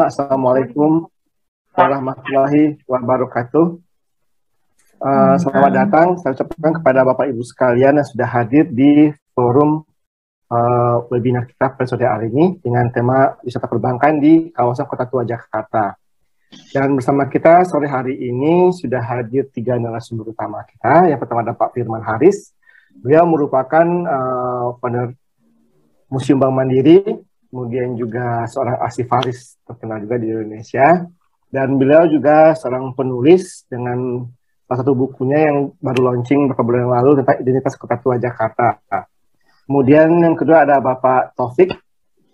Assalamualaikum warahmatullahi wabarakatuh. Selamat datang, saya ucapkan kepada Bapak Ibu sekalian yang sudah hadir di forum webinar kita pada sore hari ini dengan tema wisata perbankan di kawasan Kota Tua Jakarta. Dan bersama kita sore hari ini sudah hadir 3 narasumber utama kita. Yang pertama ada Pak Firman Haris. Beliau merupakan founder Museum Bank Mandiri, kemudian juga seorang arsivaris terkenal juga di Indonesia. Dan beliau juga seorang penulis dengan salah satu bukunya yang baru launching beberapa bulan yang lalu tentang identitas Kota Tua Jakarta. Kemudian yang kedua ada Bapak Taufik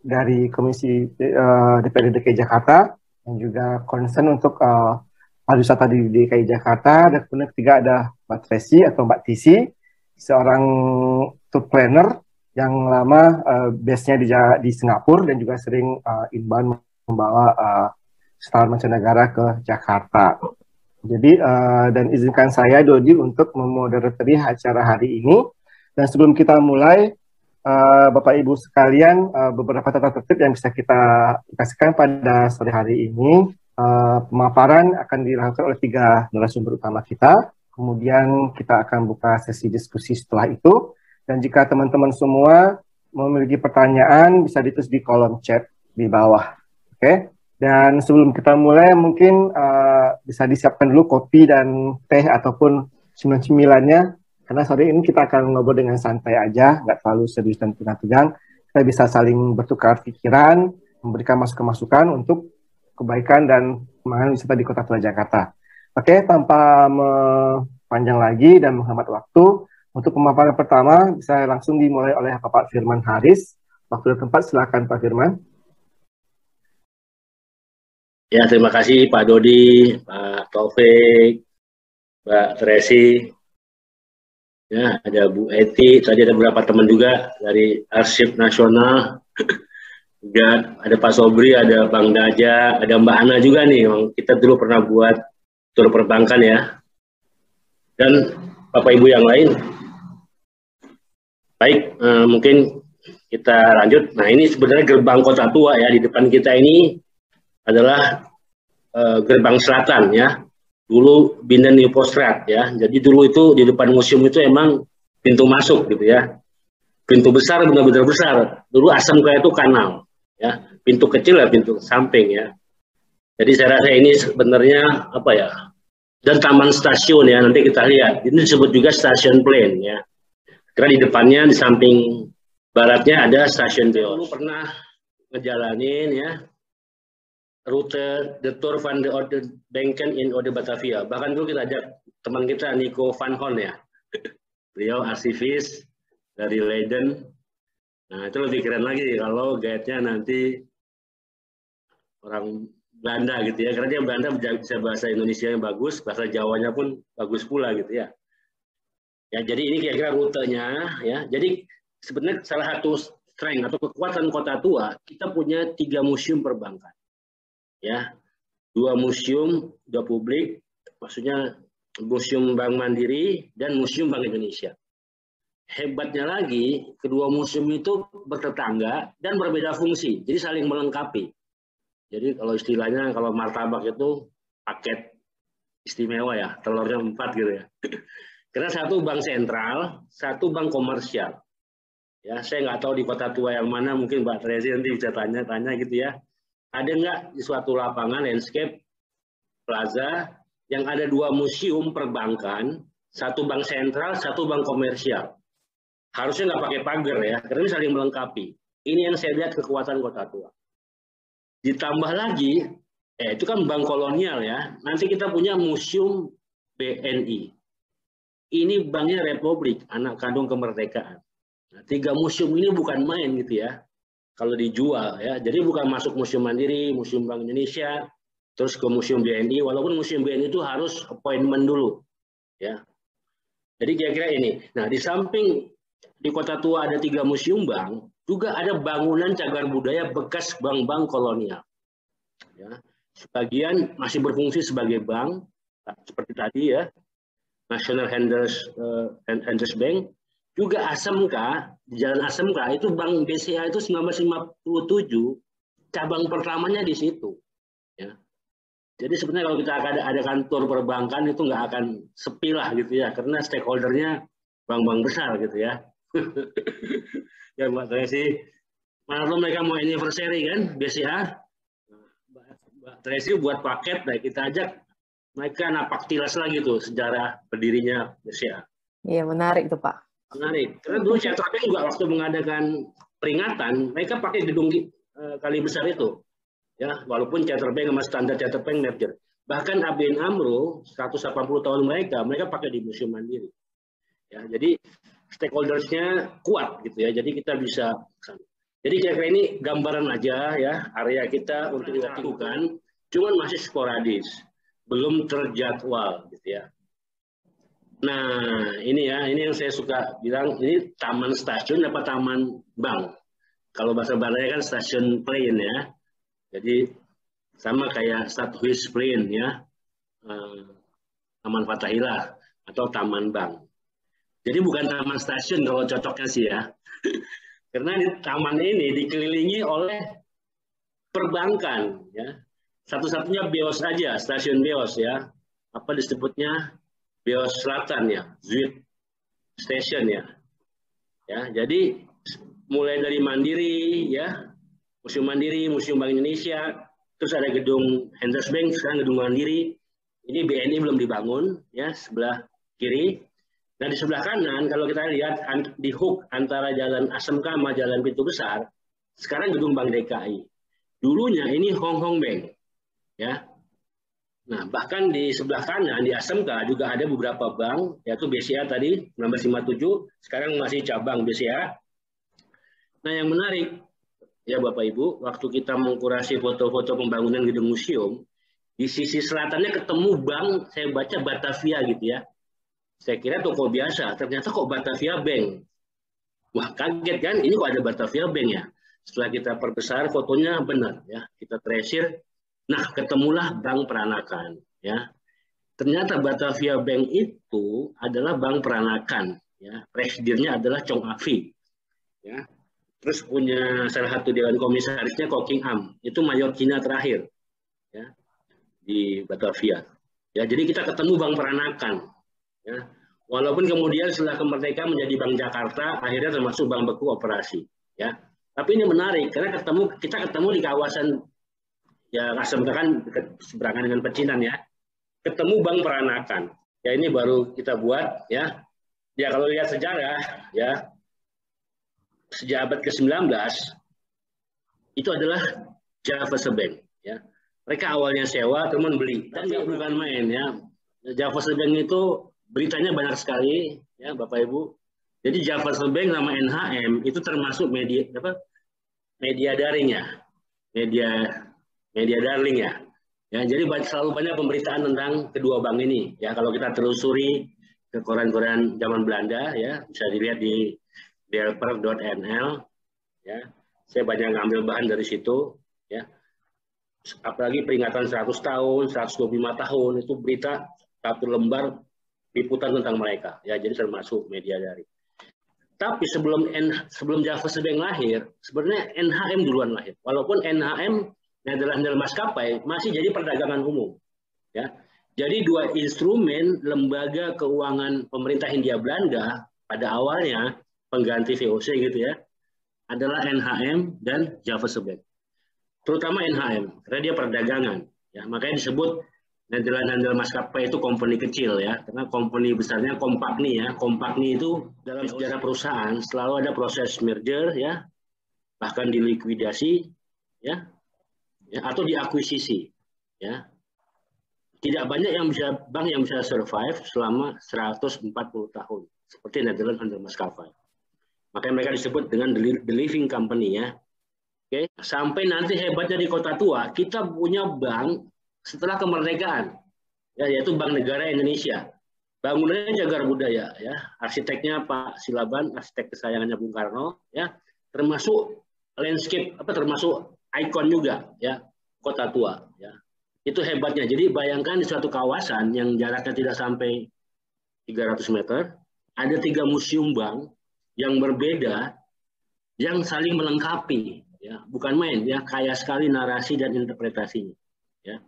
dari Komisi DPRD DKI Jakarta yang juga concern untuk pariwisata di DKI Jakarta. Dan kemudian ketiga ada Mbak Tracy atau Mbak Tisi, seorang tour planner yang lama base-nya di Singapura dan juga sering inbound membawa wisatawan mancanegara ke Jakarta. Jadi dan izinkan saya Dodi untuk memoderatori acara hari ini. Dan sebelum kita mulai, Bapak Ibu sekalian, beberapa tata tertib yang bisa kita kasihkan pada sore hari ini. Pemaparan akan dilakukan oleh 3 narasumber utama kita. Kemudian kita akan buka sesi diskusi setelah itu. Dan jika teman-teman semua memiliki pertanyaan, bisa ditulis di kolom chat di bawah. Oke? Dan sebelum kita mulai, mungkin bisa disiapkan dulu kopi dan teh ataupun cemilan-cemilannya, karena sore ini kita akan ngobrol dengan santai aja, nggak terlalu serius dan tegang-tegang. Kita bisa saling bertukar pikiran, memberikan masukan-masukan untuk kebaikan dan pengembangan wisata di Kota Tua Jakarta. Oke, tanpa panjang lagi dan menghemat waktu, untuk pemaparan pertama bisa langsung dimulai oleh Bapak Firman Haris. Waktu dan tempat, silakan Pak Firman. Ya, terima kasih Pak Dodi, Pak Taufik, Mbak Tracy. Ya, ada Bu Eti, tadi ada beberapa teman juga dari Arsip Nasional. Juga ada Pak Sobri, ada Bang Daja, ada Mbak Ana juga nih. Kita dulu pernah buat tur perbankan ya. Dan Bapak Ibu yang lain. Baik, mungkin kita lanjut. Nah, ini sebenarnya gerbang Kota Tua ya. Di depan kita ini adalah gerbang selatan ya, dulu Binden New Postrat ya. Jadi dulu itu di depan museum itu emang pintu masuk gitu ya, pintu besar benar-benar besar. Dulu Asmk itu kanal ya, pintu kecil ya pintu samping ya. Jadi saya rasa ini sebenarnya apa ya, dan taman stasiun ya, nanti kita lihat ini disebut juga stasiun plane ya, karena di depannya di samping baratnya ada stasiun Beos. Dulu pernah ngejalanin ya rute The Tour van de Orde Banken in Ode Batavia. Bahkan dulu kita ajak teman kita Nico van Horn ya. Beliau arsivis dari Leiden. Nah, itu lebih keren lagi kalau guide-nya nanti orang Belanda gitu ya. Karena dia Belanda bisa bahasa Indonesia yang bagus, bahasa Jawanya pun bagus pula gitu ya. Ya, jadi ini kira-kira rutenya ya. Jadi sebenarnya salah satu strength atau kekuatan Kota Tua, kita punya 3 museum perbankan. Ya, 2 museum, 2 publik, maksudnya Museum Bank Mandiri dan Museum Bank Indonesia. Hebatnya lagi, kedua museum itu bertetangga dan berbeda fungsi, jadi saling melengkapi. Jadi kalau istilahnya, kalau martabak itu paket istimewa ya, telurnya 4 gitu ya. Karena satu bank sentral, satu bank komersial. Ya, saya nggak tahu di Kota Tua yang mana, mungkin Mbak Tracy nanti bisa tanya-tanya gitu ya. Ada nggak di suatu lapangan landscape plaza yang ada 2 museum perbankan, satu bank sentral, satu bank komersial. Harusnya nggak pakai pagar ya, karena ini saling melengkapi. Ini yang saya lihat kekuatan Kota Tua. Ditambah lagi, itu kan bank kolonial ya. Nanti kita punya museum BNI. Ini banknya Republik, anak kandung kemerdekaan. Nah, 3 museum ini bukan main gitu ya. Kalau dijual ya, jadi bukan masuk Museum Mandiri, Museum Bank Indonesia, terus ke Museum BNI, walaupun Museum BNI itu harus appointment dulu, ya. Jadi kira-kira ini. Nah, di samping di Kota Tua ada 3 museum bank, juga ada bangunan cagar budaya bekas bank-bank kolonial. Ya. Sebagian masih berfungsi sebagai bank, seperti tadi ya, National Handels Bank. Juga ASMK, di Jalan ASMK itu Bank BCA itu 1957, cabang pertamanya di situ. Ya. Jadi sebenarnya kalau kita ada kantor perbankan itu nggak akan sepi lah gitu ya, karena stakeholdernya bank-bank besar gitu ya. Ya Mbak Tracy, malam mereka mau anniversary kan, BCA. Mbak Tracy buat paket, nah kita ajak mereka napak tilas lagi tuh sejarah berdirinya BCA. Iya, menarik tuh Pak. Menarik, karena dulu Citra Bank juga waktu mengadakan peringatan, mereka pakai gedung kali besar itu. Ya, walaupun Citra Bank sama standar Citra Bank merger. Bahkan ABN AMRO 180 tahun mereka pakai di Museum Mandiri. Ya, jadi stakeholders-nya kuat gitu ya. Jadi kita bisa. Jadi kira-kira ini gambaran aja ya area kita untuk dilakukan, cuman masih sporadis, belum terjadwal gitu ya. Nah ini ya, ini yang saya suka bilang, ini taman stasiun apa taman bank. Kalau bahasa Baratnya kan stasiun plane ya. Jadi sama kayak Stadhuis Plane ya, Taman Fathahillah atau taman bank. Jadi bukan taman stasiun kalau cocoknya sih ya. Karena di taman ini dikelilingi oleh perbankan ya. Satu-satunya BEOS aja, stasiun BEOS ya. Apa disebutnya? BEOS Selatan ya, Zuid Station ya. Ya, jadi mulai dari Mandiri ya, Museum Mandiri, Museum Bank Indonesia, terus ada gedung Handelsbank, sekarang gedung Mandiri. Ini BNI belum dibangun ya, sebelah kiri. Nah di sebelah kanan kalau kita lihat di hook antara Jalan Asmk sama Jalan Pintu Besar, sekarang gedung Bank DKI. Dulunya ini Hong Hong Bank, ya. Nah bahkan di sebelah kanan di Asmk juga ada beberapa bank, yaitu BCA tadi 1957, sekarang masih cabang BCA. Nah yang menarik ya Bapak Ibu, waktu kita mengkurasi foto-foto pembangunan gedung museum, di sisi selatannya ketemu bank, saya baca Batavia gitu ya. Saya kira toko biasa, ternyata kok Batavia Bank. Wah kaget kan, ini kok ada Batavia Bank ya. Setelah kita perbesar fotonya benar ya, kita tracer. Nah ketemulah Bank Peranakan ya. Ternyata Batavia Bank itu adalah bank peranakan ya. Presidennya adalah Chong Afi ya. Terus punya salah satu dewan komisarisnya Ko King Am, itu mayor Cina terakhir ya di Batavia. Ya jadi kita ketemu Bank Peranakan. Ya. Walaupun kemudian setelah kemerdekaan menjadi Bank Jakarta, akhirnya termasuk bank beku operasi. Ya. Tapi ini menarik karena kita ketemu di kawasan ya Asmk kan seberangan dengan Pecinan ya. Ketemu Bank Peranakan. Ya ini baru kita buat ya. Ya kalau lihat sejarah ya sejak abad ke-19 itu adalah Java Bank ya. Mereka awalnya sewa teman beli. Tapi bukan main ya. Java Bank itu beritanya banyak sekali ya Bapak Ibu. Jadi Java Bank sama NHM itu termasuk media daring ya. Media darling ya. Ya, jadi selalu banyak pemberitaan tentang kedua bank ini. Ya, kalau kita telusuri ke koran-koran zaman Belanda ya, bisa dilihat di delper.nl ya. Saya banyak ngambil bahan dari situ ya. Apalagi peringatan 100 tahun, 125 tahun itu berita satu lembar liputan tentang mereka ya, jadi termasuk media daring. Tapi sebelum Java Bank lahir, sebenarnya NHM duluan lahir. Walaupun NHM Nederlander Maskapai masih jadi perdagangan umum ya. Jadi dua instrumen lembaga keuangan pemerintah Hindia Belanda pada awalnya pengganti VOC gitu ya, adalah NHM dan Java Bank. Terutama NHM karena dia perdagangan ya, makanya disebut Nederlander Maskapai itu company kecil ya, karena company besarnya Compagnie ya. Compagnie itu dalam sejarah perusahaan selalu ada proses merger ya, bahkan dilikuidasi ya, atau diakuisisi ya. Tidak banyak bank yang bisa survive selama 140 tahun seperti Nederlander Maskapai. Makanya mereka disebut dengan the living company ya. Oke, sampai nanti hebatnya di Kota Tua kita punya bank setelah kemerdekaan, ya, yaitu Bank Negara Indonesia. Bangunannya cagar budaya, ya, arsiteknya Pak Silaban, arsitek kesayangannya Bung Karno, ya, termasuk landscape, termasuk ikon juga, ya, Kota Tua, ya. Itu hebatnya. Jadi bayangkan di suatu kawasan yang jaraknya tidak sampai 300 meter, ada 3 museum bank yang berbeda, yang saling melengkapi, ya, bukan main, ya, kaya sekali narasi dan interpretasinya. Ya.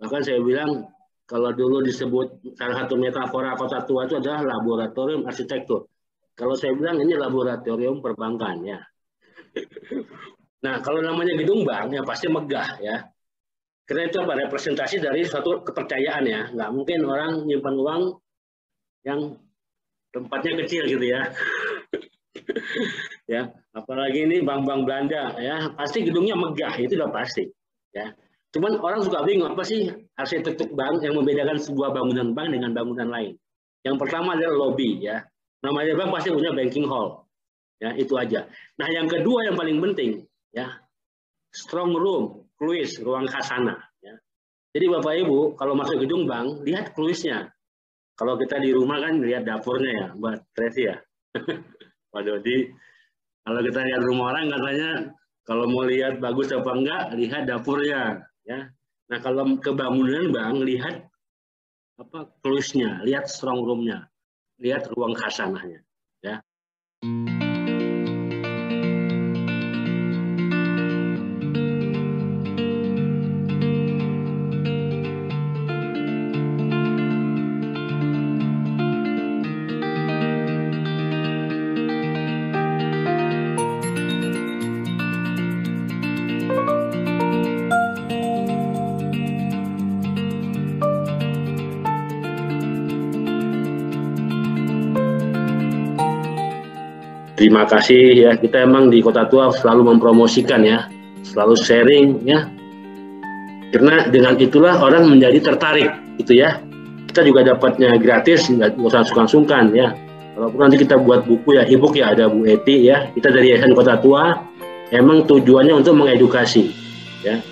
Bahkan saya bilang, kalau dulu disebut salah satu metafora kota tua itu adalah laboratorium arsitektur. Kalau saya bilang ini laboratorium perbankan ya. Nah, kalau namanya gedung bank ya pasti megah ya. Karena itu apa? Representasi dari suatu kepercayaan ya. Nggak mungkin orang nyimpan uang yang tempatnya kecil gitu ya. Ya, apalagi ini bank-bank Belanda ya, pasti gedungnya megah, itu udah pasti ya. Cuman orang suka bingung apa sih arsitektur bank yang membedakan sebuah bangunan bank dengan bangunan lain. Yang pertama adalah lobby ya. Namanya bank pasti punya banking hall. Ya, itu aja. Nah, yang kedua yang paling penting ya, strong room, kluis, ruang khasana ya. Jadi Bapak Ibu kalau masuk gedung bank, lihat kluisnya. Kalau kita di rumah kan lihat dapurnya ya, Mbak Tracy ya. Pak Dodi, kalau kita lihat rumah orang katanya kalau mau lihat bagus apa enggak, lihat dapurnya ya. Nah, kalau ke bangunan bank, lihat apa kluisnya, lihat strong room-nya, lihat ruang khasanahnya ya. Terima kasih ya, kita emang di Kota Tua selalu mempromosikan ya, selalu sharing ya. Karena dengan itulah orang menjadi tertarik gitu ya. Kita juga dapatnya gratis, nggak usah sungkan-sungkan ya. Walaupun nanti kita buat buku ya, e-book ya, ada Bu Eti ya. Kita dari Yayasan Kota Tua emang tujuannya untuk mengedukasi ya.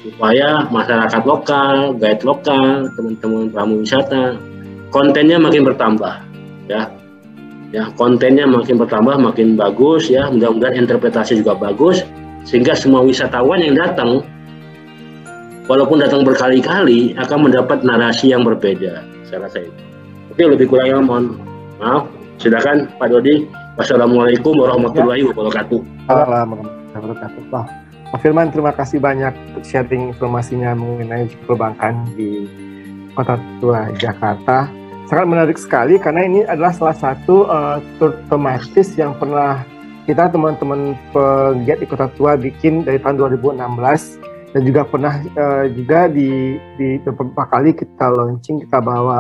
Supaya masyarakat lokal, guide lokal, teman-teman pramu wisata, kontennya makin bertambah ya. Ya, kontennya makin bertambah, makin bagus ya. Mudah-mudahan interpretasi juga bagus sehingga semua wisatawan yang datang, walaupun datang berkali-kali, akan mendapat narasi yang berbeda. Saya rasa itu. Oke, lebih kurangnya mohon maaf. Silakan Pak Dodi. Wassalamualaikum warahmatullahi wabarakatuh. Warahmatullahi wabarakatuh. Pak Firman, terima kasih banyak untuk sharing informasinya mengenai perbankan di Kota Tua Jakarta. Sangat menarik sekali karena ini adalah salah satu tour tematis yang pernah kita teman-teman pegiat di Kota Tua bikin dari tahun 2016 dan juga pernah juga di beberapa kali kita launching, kita bawa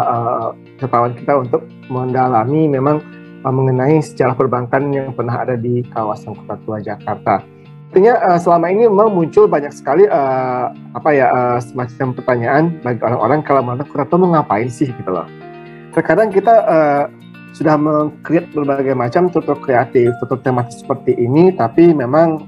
wisatawan kita untuk mendalami memang mengenai sejarah perbankan yang pernah ada di kawasan Kota Tua Jakarta. Artinya selama ini memang muncul banyak sekali semacam pertanyaan bagi orang-orang kalau mana Kota Tua mau ngapain sih gitu loh. Terkadang kita sudah meng-create berbagai macam tutor kreatif, tutor tematis seperti ini, tapi memang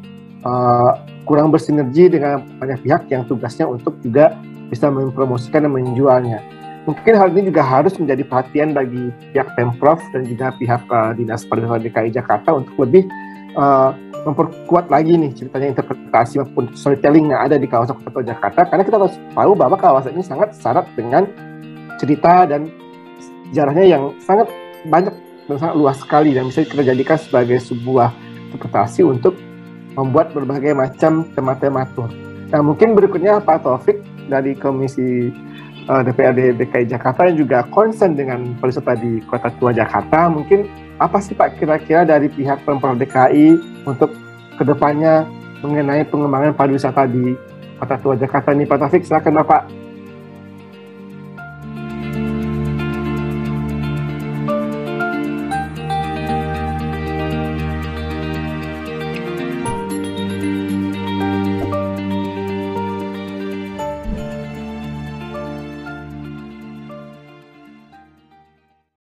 kurang bersinergi dengan banyak pihak yang tugasnya untuk juga bisa mempromosikan dan menjualnya. Mungkin hal ini juga harus menjadi perhatian bagi pihak Pemprov dan juga pihak Dinas Pariwisata DKI Jakarta untuk lebih memperkuat lagi nih ceritanya interpretasi maupun storytelling yang ada di kawasan Kota Jakarta, karena kita harus tahu bahwa kawasan ini sangat syarat dengan cerita dan sejarahnya yang sangat banyak dan sangat luas sekali dan bisa kita jadikan sebagai sebuah interpretasi untuk membuat berbagai macam tema-tema tour. Nah, mungkin berikutnya Pak Taufik dari Komisi DPRD DKI Jakarta yang juga concern dengan pariwisata di Kota Tua Jakarta, mungkin apa sih Pak kira-kira dari pihak Pemprov DKI untuk kedepannya mengenai pengembangan pariwisata di Kota Tua Jakarta ini? Pak Taufik, silakan Bapak.